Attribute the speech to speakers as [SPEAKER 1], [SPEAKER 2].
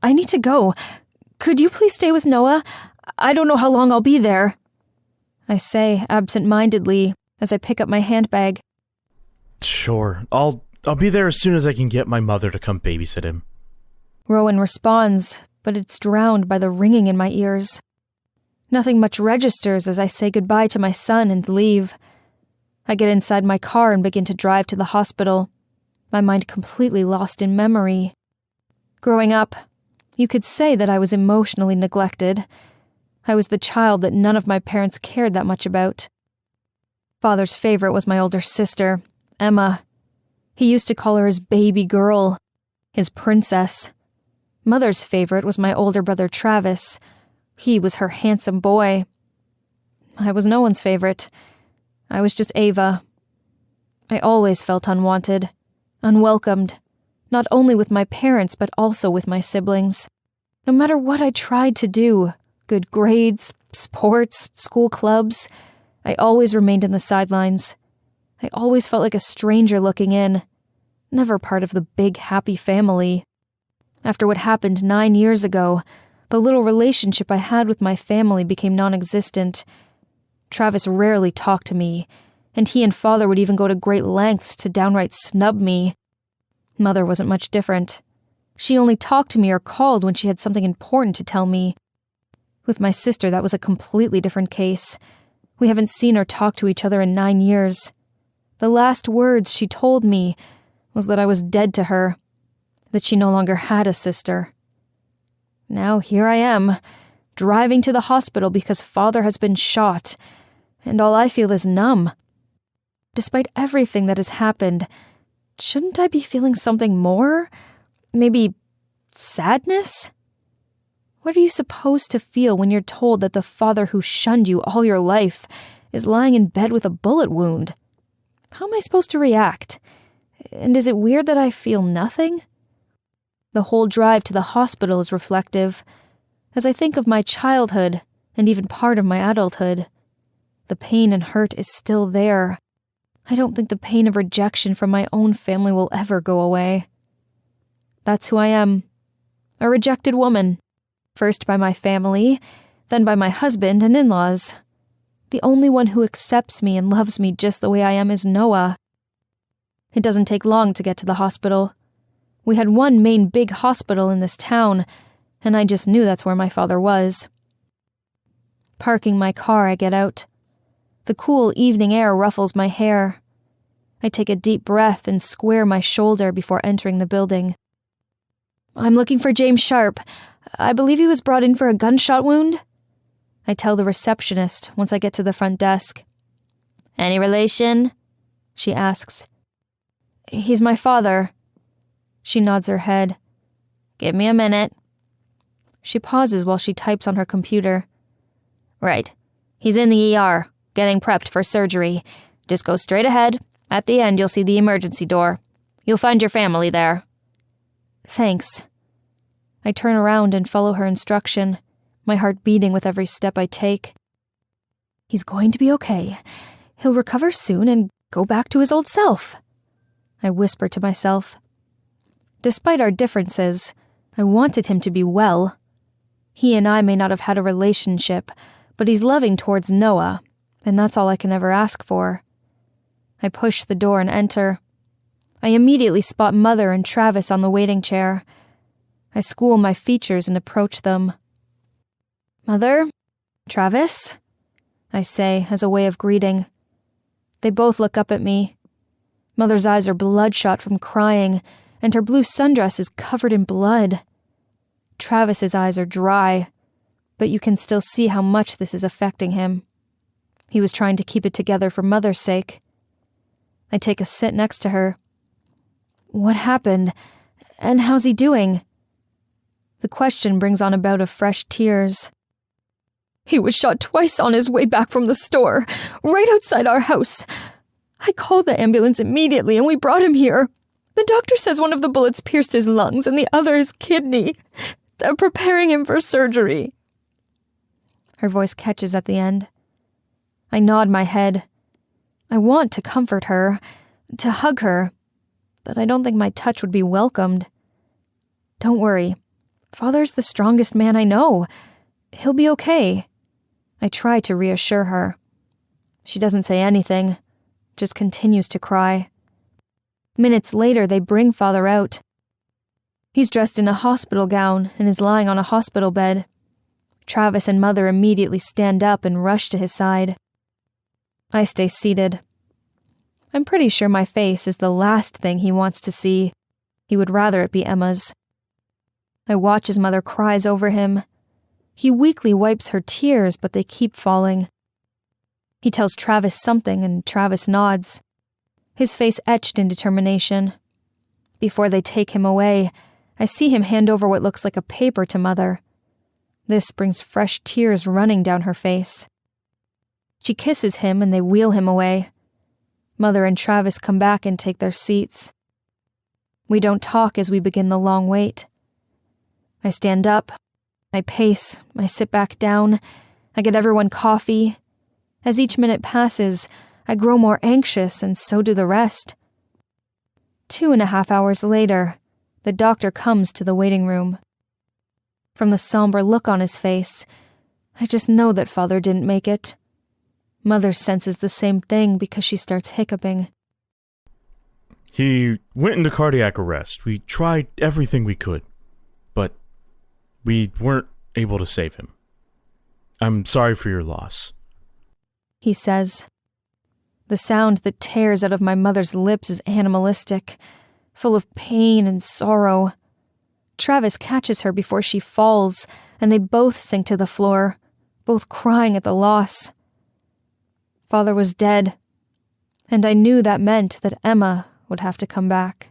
[SPEAKER 1] I need to go. Could you please stay with Noah? I don't know how long I'll be there. I say absent-mindedly as I pick up my handbag.
[SPEAKER 2] Sure, I'll be there as soon as I can get my mother to come babysit him.
[SPEAKER 1] Rowan responds, but it's drowned by the ringing in my ears. Nothing much registers as I say goodbye to my son and leave. I get inside my car and begin to drive to the hospital, my mind completely lost in memory. Growing up, you could say that I was emotionally neglected. I was the child that none of my parents cared that much about. Father's favorite was my older sister, Emma. He used to call her his baby girl, his princess. Mother's favorite was my older brother Travis. He was her handsome boy. I was no one's favorite. I was just Ava. I always felt unwanted, unwelcomed, not only with my parents but also with my siblings. No matter what I tried to do, good grades, sports, school clubs, I always remained in the sidelines. I always felt like a stranger looking in, never part of the big, happy family. After what happened 9 years ago, the little relationship I had with my family became non-existent. Travis rarely talked to me, and he and Father would even go to great lengths to downright snub me. Mother wasn't much different. She only talked to me or called when she had something important to tell me. With my sister, that was a completely different case. We haven't seen or talked to each other in 9 years. The last words she told me was that I was dead to her, that she no longer had a sister. Now here I am, driving to the hospital because Father has been shot, and all I feel is numb. Despite everything that has happened, shouldn't I be feeling something more? Maybe sadness? What are you supposed to feel when you're told that the father who shunned you all your life is lying in bed with a bullet wound? How am I supposed to react? And is it weird that I feel nothing? The whole drive to the hospital is reflective, as I think of my childhood and even part of my adulthood. The pain and hurt is still there. I don't think the pain of rejection from my own family will ever go away. That's who I am, a rejected woman, first by my family, then by my husband and in-laws. The only one who accepts me and loves me just the way I am is Noah. It doesn't take long to get to the hospital. We had one main big hospital in this town, and I just knew that's where my father was. Parking my car, I get out. The cool evening air ruffles my hair. I take a deep breath and square my shoulder before entering the building. I'm looking for James Sharp. I believe he was brought in for a gunshot wound. I tell the receptionist once I get to the front desk. Any relation? She asks. He's my father. She nods her head. Give me a minute. She pauses while she types on her computer. Right. He's in the ER, getting prepped for surgery. Just go straight ahead. At the end, you'll see the emergency door. You'll find your family there. Thanks. I turn around and follow her instruction, my heart beating with every step I take. He's going to be okay. He'll recover soon and go back to his old self. I whisper to myself. Despite our differences, I wanted him to be well. He and I may not have had a relationship, but he's loving towards Noah, and that's all I can ever ask for. I push the door and enter. I immediately spot Mother and Travis on the waiting chair. I school my features and approach them. Mother? Travis? I say as a way of greeting. They both look up at me. Mother's eyes are bloodshot from crying, and her blue sundress is covered in blood. Travis's eyes are dry, but you can still see how much this is affecting him. He was trying to keep it together for Mother's sake. I take a sit next to her. What happened? And how's he doing? The question brings on a bout of fresh tears. He was shot twice on his way back from the store, right outside our house. I called the ambulance immediately and we brought him here. The doctor says one of the bullets pierced his lungs and the other his kidney. They're preparing him for surgery. Her voice catches at the end. I nod my head. I want to comfort her, to hug her, but I don't think my touch would be welcomed. Don't worry. Father's the strongest man I know. He'll be okay. I try to reassure her. She doesn't say anything, just continues to cry. Minutes later, they bring Father out. He's dressed in a hospital gown and is lying on a hospital bed. Travis and Mother immediately stand up and rush to his side. I stay seated. I'm pretty sure my face is the last thing he wants to see. He would rather it be Emma's. I watch as Mother cries over him. He weakly wipes her tears, but they keep falling. He tells Travis something, and Travis nods, his face etched in determination. Before they take him away, I see him hand over what looks like a paper to Mother. This brings fresh tears running down her face. She kisses him and they wheel him away. Mother and Travis come back and take their seats. We don't talk as we begin the long wait. I stand up, I pace, I sit back down, I get everyone coffee. As each minute passes, I grow more anxious, and so do the rest. 2.5 hours later, the doctor comes to the waiting room. From the somber look on his face, I just know that Father didn't make it. Mother senses the same thing because she starts hiccuping.
[SPEAKER 2] He went into cardiac arrest. We tried everything we could, but we weren't able to save him. I'm sorry for your loss,
[SPEAKER 1] he says. The sound that tears out of my mother's lips is animalistic, full of pain and sorrow. Travis catches her before she falls, and they both sink to the floor, both crying at the loss. Father was dead, and I knew that meant that Emma would have to come back.